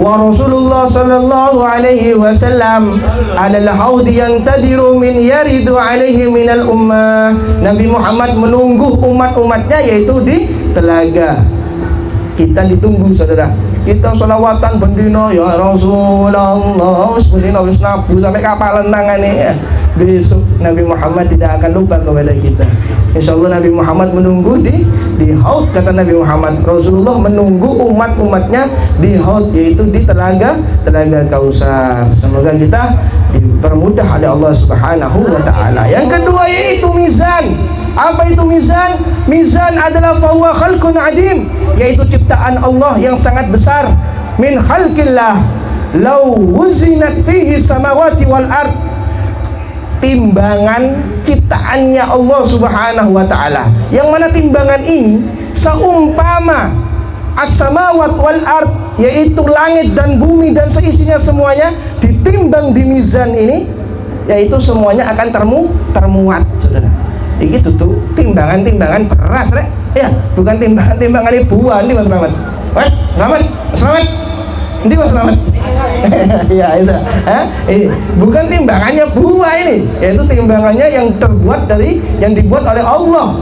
wa Rasulullah sallallahu alaihi wasallam alal haudi yantadiru min yaridu alaihi minal ummah. Nabi Muhammad menunggu umat-umatnya yaitu di telaga. Kita ditunggu saudara. Kita sholawatan bendino ya Rasulullah, bendino wis nabu sampai kapalan tangannya. Besok Nabi Muhammad tidak akan lupa kepada kita. Insyaallah Nabi Muhammad menunggu di haud, kata Nabi Muhammad. Rasulullah menunggu umat-umatnya di haud, yaitu di telaga Kausar. Semoga kita dipermudah oleh Allah Subhanahu wa taala. Yang kedua yaitu mizan. Apa itu mizan? Mizan adalah fahuwa khalqun adim, yaitu ciptaan Allah yang sangat besar. Min khalqillah law wuzinat fihi samawati wal ard. Timbangan ciptaannya Allah Subhanahu wa taala. Yang mana timbangan ini seumpama as-samawat wal ard, yaitu langit dan bumi dan seisinya semuanya ditimbang di mizan ini, yaitu semuanya akan termuat, saudara. Begitu tuh timbangan beras, rek. Ya, bukan timbangan buah ini Mas Slamet. Selamat. Ini Mas Slamet. Ya itu. Bukan timbangannya buah ini, yaitu timbangannya yang dibuat oleh Allah.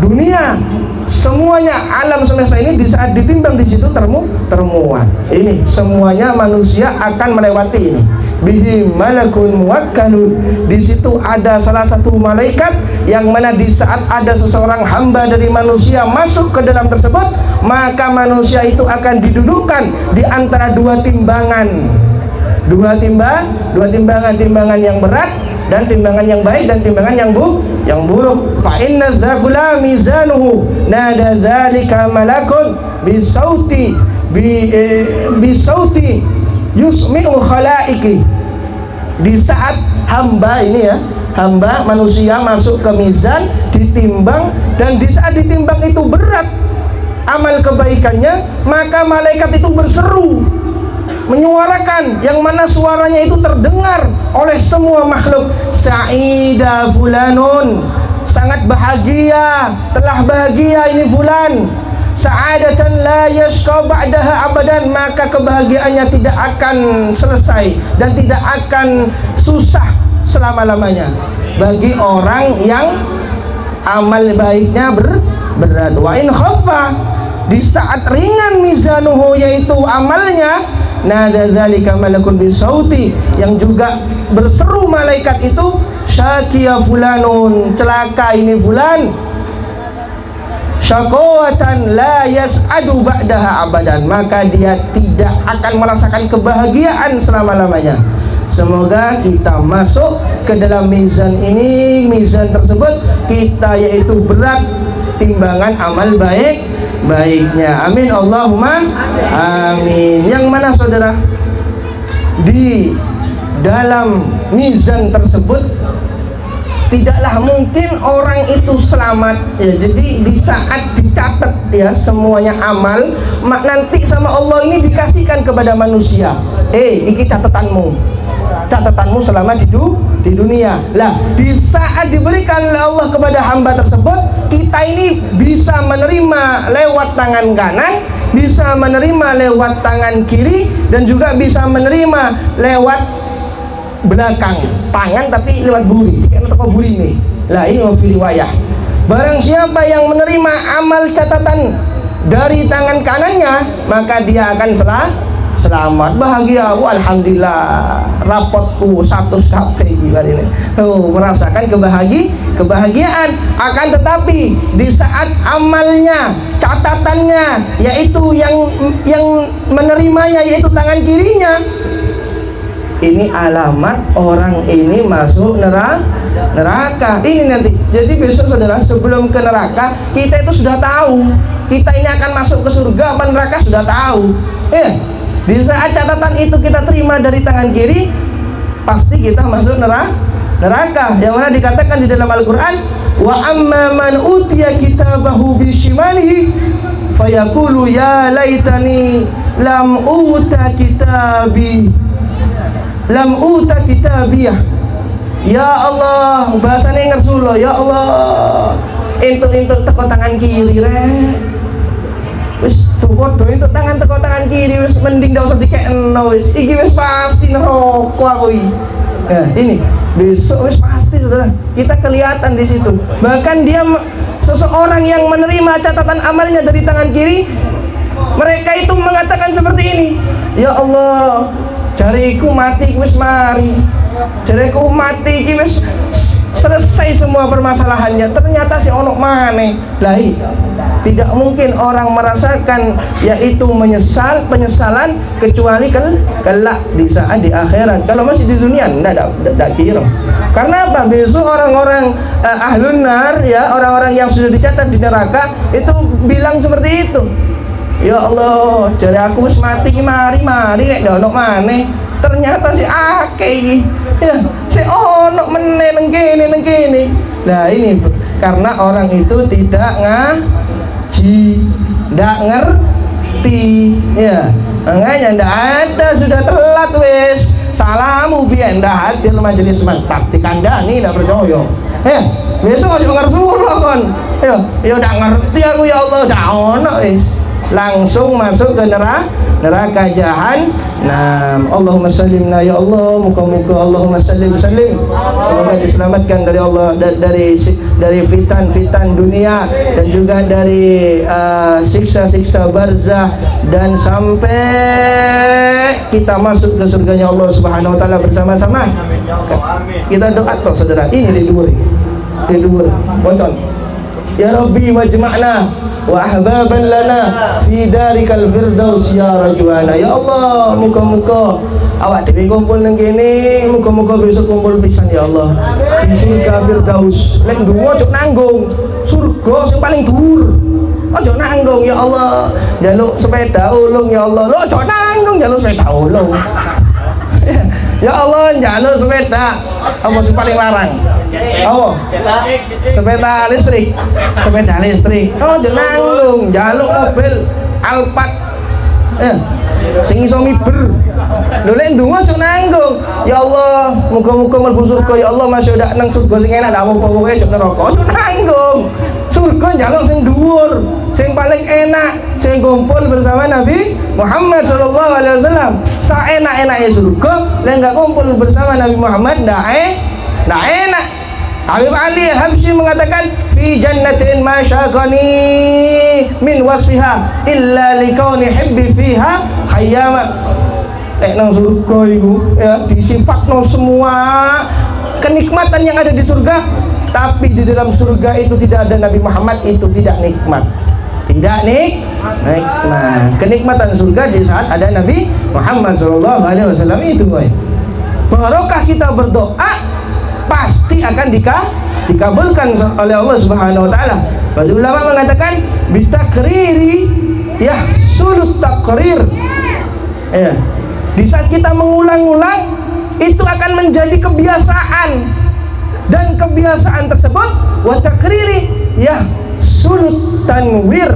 Dunia semuanya, alam semesta ini di saat ditimbang di situ termuat. Ini semuanya manusia akan melewati ini. Bihi malakun muwakkalun. Di situ ada salah satu malaikat yang mana di saat ada seseorang hamba dari manusia masuk ke dalam tersebut, maka manusia itu akan didudukkan di antara dua timbangan. Timbangan yang berat dan timbangan yang baik dan timbangan yang buruk. Fa inna dzakula mizanuhu nada dzalika malakun bisauti yusmi'u khalaiki. Di saat hamba ini ya, hamba manusia masuk ke mizan, ditimbang, dan di saat ditimbang itu berat amal kebaikannya, maka malaikat itu berseru, menyuarakan, yang mana suaranya itu terdengar oleh semua makhluk. Sa'ida fulanun, sangat bahagia, telah bahagia ini fulan. Sa'adatan la yashqa ba'daha abadan, maka kebahagiaannya tidak akan selesai dan tidak akan susah selama-lamanya bagi orang yang amal baiknya berat. Wa in khaffa, di saat ringan mizanuhu, yaitu amalnya, nada dzalika malakun bisauti, yang juga berseru malaikat itu, syakiya fulanun, celaka ini fulan. Syaqawatan la yas'adu ba'daha abadan, maka dia tidak akan merasakan kebahagiaan selama-lamanya. Semoga kita masuk ke dalam mizan ini, mizan tersebut kita yaitu berat timbangan amal baiknya. Amin Allahumma amin. Yang mana saudara, di dalam mizan tersebut tidaklah mungkin orang itu selamat ya. Jadi di saat dicatat ya semuanya amal, nanti sama Allah ini dikasihkan kepada manusia. Iki catatanmu selama di dunia. Lah, di saat diberikan oleh Allah kepada hamba tersebut, kita ini bisa menerima lewat tangan kanan, bisa menerima lewat tangan kiri, dan juga bisa menerima lewat belakang tangan, tapi lewat buri, kayak toko buri nih. Lah ini wafi riwayah, barang siapa yang menerima amal catatan dari tangan kanannya, maka dia akan selamat, bahagia. Alhamdulillah, rapotku 100 KP gimana ini. Merasakan kebahagiaan. Akan tetapi di saat amalnya, catatannya, yaitu yang menerimanya yaitu tangan kirinya, ini alamat orang ini masuk neraka. Ini nanti. Jadi besok saudara, sebelum ke neraka, kita itu sudah tahu kita ini akan masuk ke surga apa neraka, sudah tahu. Di saat catatan itu kita terima dari tangan kiri, pasti kita masuk neraka. Yang mana dikatakan di dalam Al-Quran, wa amma man utiya kitabahu bishimalihi fayaqulu ya laitani lam uta kitabiyah. Ya Allah, bahasanya ngersulo, ya Allah, intuk teko tangan kiri rek. Wis tuh podo itu tangan teko tangan kiri wis mending dak usah dikekno wis. Iki wis pasti neraka aku iki. Nah, ini besok wis pasti Saudara. Kita kelihatan di situ. Bahkan dia seseorang yang menerima catatan amalnya dari tangan kiri, mereka itu mengatakan seperti ini, ya Allah, jariku mati wis mari, jariku mati wis selesai semua permasalahannya. Ternyata si onok maneh lahi. Tidak mungkin orang merasakan yaitu penyesalan kecuali kelak di saat di akhirat. Kalau masih di dunia enggak kira. Karena apa? Besok orang-orang ahlun nar, ya, orang-orang yang sudah dicatat di neraka itu bilang seperti itu. Ya Allah, jari aku wis mati mari nek ono maneh. Ternyata si akeh iki. Ya, si ono meneh nang kene. Nah, ini karena orang itu tidak ngaji, tidak ngerti, ya. Makanya ndak ada, sudah telat wis. Salamu biyen ndak hadir majelis mantap dikandani ndak percaya. Besok aja ngersulo kon. Ya ndak ngerti aku ya Allah, ndak ono wis. Langsung masuk ke neraka jahanam. Allahumma sallimna ya Allah, muka-muka Allahumma sallim. Semoga diselamatkan dari Allah, dari fitan dunia dan juga dari siksa-siksa barzah, dan sampai kita masuk ke surganya Allah Subhanahu wa taala bersama-sama. Kita doa toh Saudara. Ini di dua. Bocor. Ya Rabbi wajma'na wa ahbaban lana fi darikal firdaus ya rajuana. Ya Allah, muka-muka awak dhewe kumpul nang kene, muka-muka besok kumpul pisan ya Allah di surga firdaus. Lek ndonga ojo nanggung, surga sing paling dhuwur. Ojo nanggung ya Allah, njaluk sepeda ulung ya Allah. Lo ojo nanggung njaluk sepeda ulung. Ya Allah, njaluk sepeda apa sing paling larang? Oh, sepeda listrik. Oh, jangan nanggung, jaluk mobil Alphard, sing iso miber. Lho lek ndonga aja nanggung. Ya Allah, muga-muga mlebu surga ya Allah, masih udah nang surga sing enak, ndak apa-apa wae aja neraka. Aja nanggung. Surga njaluk sing dhuwur, sing paling enak, sing kumpul bersama Nabi Muhammad sallallahu alaihi wasallam. Saenak-enake surga, lek enggak kumpul bersama Nabi Muhammad ndak enak. Habib Ali Al-Habsyi mengatakan fi jannatin ma syaqani min wasfiha illa likauni hibbi fiha khayyama. Nang surga itu ya disifatno semua kenikmatan yang ada di surga, tapi di dalam surga itu tidak ada Nabi Muhammad, itu tidak nikmat. Nikmat. Kenikmatan surga di saat ada Nabi Muhammad sallallahu alaihi wasallam itu, boy. Barokah kita berdoa pasti akan dikabulkan oleh Allah Subhanahu wa taala. Para ulama mengatakan bitakriri ya sulut takrir. Ya. Di saat kita mengulang-ulang itu akan menjadi kebiasaan, dan kebiasaan tersebut wa takriri ya sulut tanwir,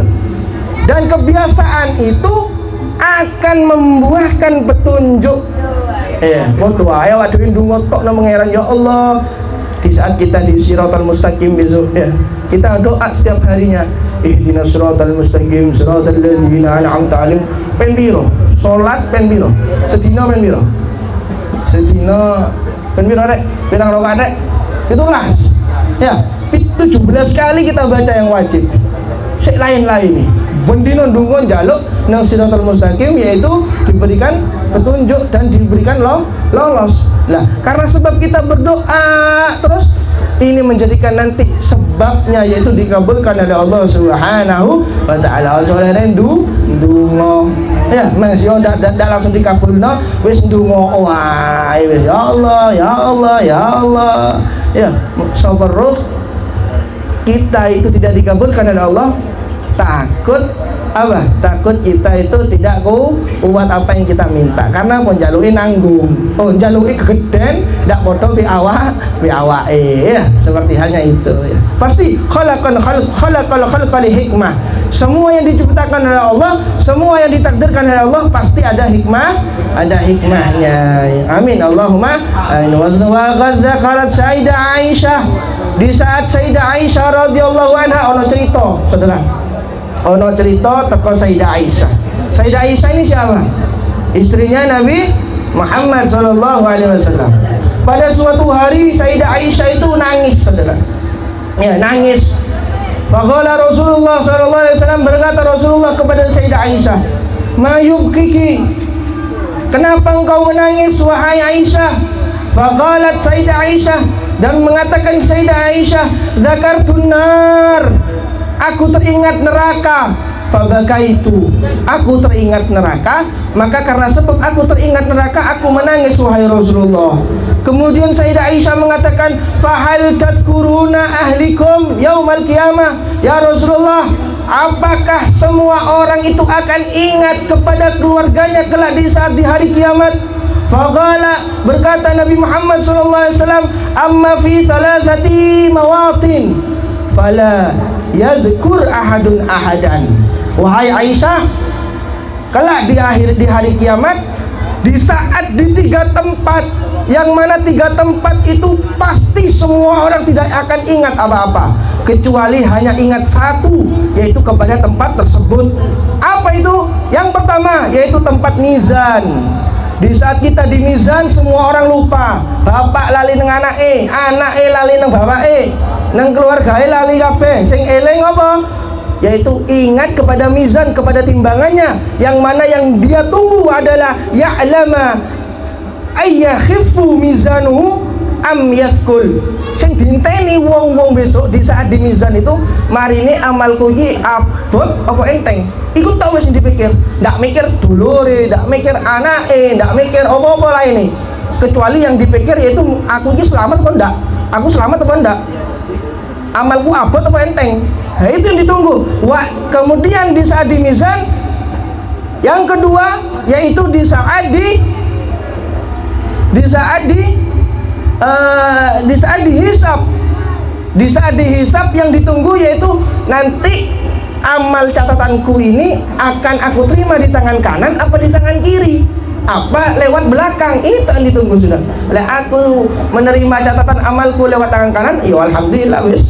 dan kebiasaan itu akan membuahkan petunjuk. Waduh, ayo waduh ndonga tok nang pangeran ya Allah. Di saat kita di Shiratal Mustaqim besok ya, kita doa setiap harinya, ihdinas siratal mustaqim siratal ladzina an'amta 'alaihim. Pen piro? Salat pen piro? Sedina pen piro? Sedina pen piro rek? Pirang rakaat rek? 17. Ya, 17 kali kita baca yang wajib. Sik lain-lain nih. Bendino ndonga njaluk nang Shiratal Mustaqim, yaitu diberikan petunjuk dan diberikan lolos. Lah, karena sebab kita berdoa terus, ini menjadikan nanti sebabnya yaitu dikabulkan oleh Allah Subhanahu wa taala. Oleh ndonga ya, Mas yo ndak langsung dikabulno, wis ndonga wae wis ya Allah, ya Allah, ya Allah. Ya, sabar kita itu tidak dikabulkan oleh Allah, takut apa? Takut kita itu tidak kuat apa yang kita minta. Karena pun jaluki nanggung, jaluki kegeden, ndak podo bi awake ya, seperti halnya itu ya. Pasti khalaqal hikmah. Semua yang diciptakan oleh Allah, semua yang ditakdirkan oleh Allah pasti ada hikmahnya. Amin Allahumma amin. Wa qad dzakarat Sayyidah Aisyah, di saat Sayyidah Aisyah radhiyallahu anha ono cerita, Saudara. ono cerita teko Sayyidah Aisyah. Sayyidah Aisyah ini siapa? Istrinya Nabi Muhammad SAW. Pada suatu hari Sayyidah Aisyah itu nangis, saudara. Ya, nangis. Faqala Rasulullah SAW, berkata Rasulullah kepada Sayyidah Aisyah, "Ma yubkiki?" Kenapa engkau menangis wahai Aisyah? Faqalat Sayyidah Aisyah, dan mengatakan Sayyidah Aisyah, "Dzakartun nar." Aku teringat neraka. Fabakaitu, aku teringat neraka, maka karena sebab aku teringat neraka aku menangis wahai Rasulullah. Kemudian Sayyidah Aisyah mengatakan, "Fahal tadkuruna ahlikum yaumal qiyamah?" Ya Rasulullah, apakah semua orang itu akan ingat kepada keluarganya kelak di saat di hari kiamat? Faqala, berkata Nabi Muhammad SAW, "Amma fi thalathati mawatin fala yadhkur ahadun ahadan." Wahai Aisyah, kelak di hari kiamat, di saat di 3 tempat, yang mana 3 tempat itu pasti semua orang tidak akan ingat apa-apa, kecuali hanya ingat satu, yaitu kepada tempat tersebut. Apa itu? Yang pertama yaitu tempat mizan. Di saat kita di mizan, semua orang lupa. Bapak lali nang anake, anake lali nang bapake, nang keluargae lali kabeh. Sing eling apa? Yaitu ingat kepada mizan, kepada timbangannya, yang mana yang dia tunggu adalah ya'lama ayyakhifu mizanuhu am yathqul. Sing dinteni wong-wong besok di saat di mizan itu, marine amalku iki abot apa enteng. Iku tak wis dipikir, ndak mikir dulure, ndak mikir anake, ndak mikir apa-apa lainnya, kecuali yang dipikir yaitu aku iki selamat apa ndak, aku selamat apa ndak, amalku abot apa enteng. Nah, itu yang ditunggu. Wah, kemudian di saat di mizan, yang kedua yaitu di saat dihisab. Di saat dihisab yang ditunggu yaitu nanti amal catatanku ini akan aku terima di tangan kanan apa di tangan kiri, apa lewat belakang. Ini tak ditunggu sudah. Lah aku menerima catatan amalku lewat tangan kanan, ya alhamdulillah wis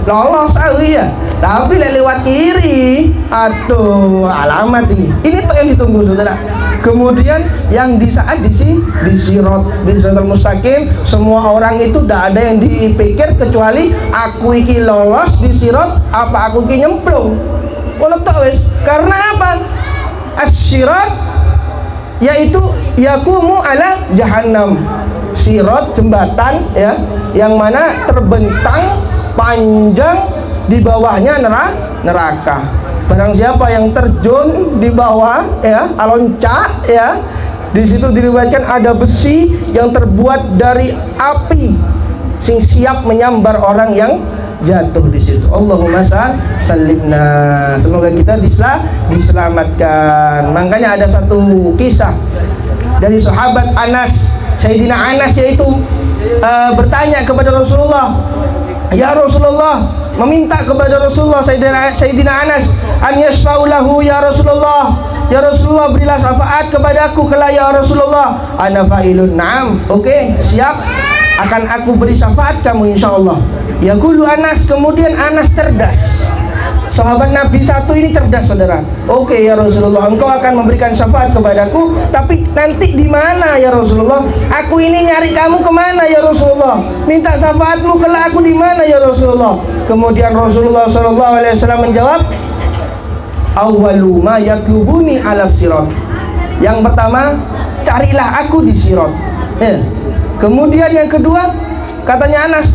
lolos aku ya. Tapi lewat kiri, aduh alamat ini. Ini tuh yang ditunggu saudara. Kemudian yang di saat di Siratal Mustaqim, semua orang itu tidak ada yang dipikir kecuali aku iki lolos di Sirat apa aku iki nyemplung. Ngono tok wis. Karena apa? As-Sirat yaitu yakumu ala jahannam. Sirat jembatan ya, yang mana terbentang panjang, di bawahnya neraka. Barang siapa yang terjun di bawah ya, loncat ya, di situ diriwayatkan ada besi yang terbuat dari api sing siap menyambar orang yang jatuh di situ. Allahumma sallimna. Semoga kita diselamatkan. Makanya ada satu kisah dari sahabat Anas, Sayyidina Anas, yaitu bertanya kepada Rasulullah, ya Rasulullah, meminta kepada Rasulullah, Sayyidina Anas, an yashfa'u lahu ya Rasulullah, ya Rasulullah berilah syafaat kepadaku kelak ya Rasulullah. Ana fa'ilun, na'am, oke, siap, akan aku beri syafaat kamu insyaallah. Ya qulu Anas, kemudian Anas cerdas. Sahabat Nabi satu ini cerdas saudara. Oke ya Rasulullah, engkau akan memberikan syafaat kepadaku, tapi nanti di mana ya Rasulullah? Aku ini nyari kamu kemana ya Rasulullah? Minta syafaatmu kelak aku di mana ya Rasulullah? Kemudian Rasulullah SAW menjawab, awwalu ma yatlubuni ala sirat. Yang pertama, carilah aku di sirat. Kemudian yang kedua, katanya Anas,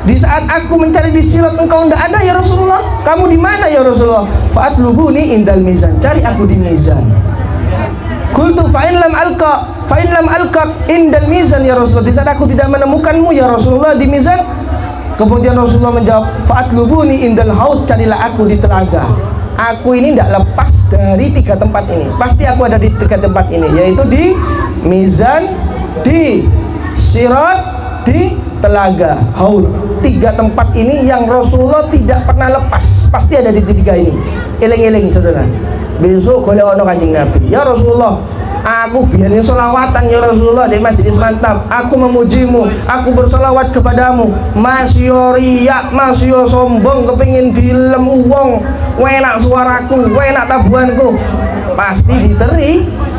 di saat aku mencari di sirat engkau tidak ada ya Rasulullah, kamu di mana ya Rasulullah? Fa'atlubuni indal mizan, cari aku di mizan. Qultu fa'in lam alqa indal mizan ya Rasulullah, di saat aku tidak menemukanmu ya Rasulullah di mizan. Kemudian Rasulullah menjawab, fa'atlubuni indal haud, carilah aku di telaga. Aku ini tidak lepas dari 3 tempat ini, pasti aku ada di 3 tempat ini, yaitu di mizan, di sirat, di telaga haud. 3 tempat ini yang Rasulullah tidak pernah lepas, pasti ada di 3 ini. Eling-eling saudara, besok kalau ono Kanjeng Nabi, ya Rasulullah, Aku biarnya solawatan ya Rasulullah di majelis mantap. Aku memujimu, aku bersolawat kepadamu. Masih riak, masih sombong, kepingin dilem uwong. Enak suaraku, enak tabuhanku. Pasti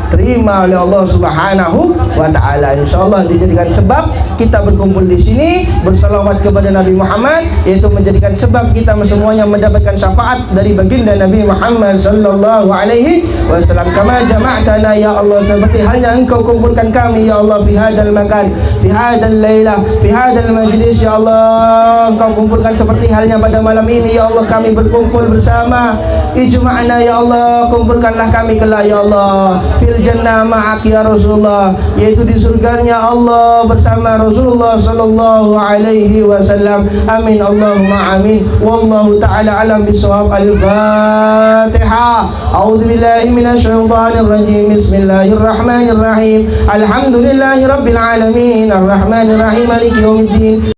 terima oleh Allah Subhanahu wa taala. Insyaallah dijadikan sebab kita berkumpul di sini bersalawat kepada Nabi Muhammad, yaitu menjadikan sebab kita semuanya mendapatkan syafaat dari baginda Nabi Muhammad sallallahu alaihi wasallam. Kama jama'tana ya Allah, seperti halnya Engkau kumpulkan kami ya Allah fi hadzal makan, fi hadzal laila, fi hadzal majlis ya Allah. Engkau kumpulkan seperti halnya pada malam ini ya Allah, kami berkumpul bersama. Ijma'na ya Allah, kumpulkanlah kami kelak ya Allah fil jannah ma'ak ya Rasulullah, yaitu di surganya Allah bersama Rasulullah sallallahu alaihi wasallam. Amin Allahumma amin. Wallahu ta'ala alam bisawab. Al-Fatihah. A'udzu billahi minasyaitonir rajim. Bismillahirrahmanirrahim. Alhamdulillahi rabbil alamin. Arrahmanir rahim. Maliki yaumiddin.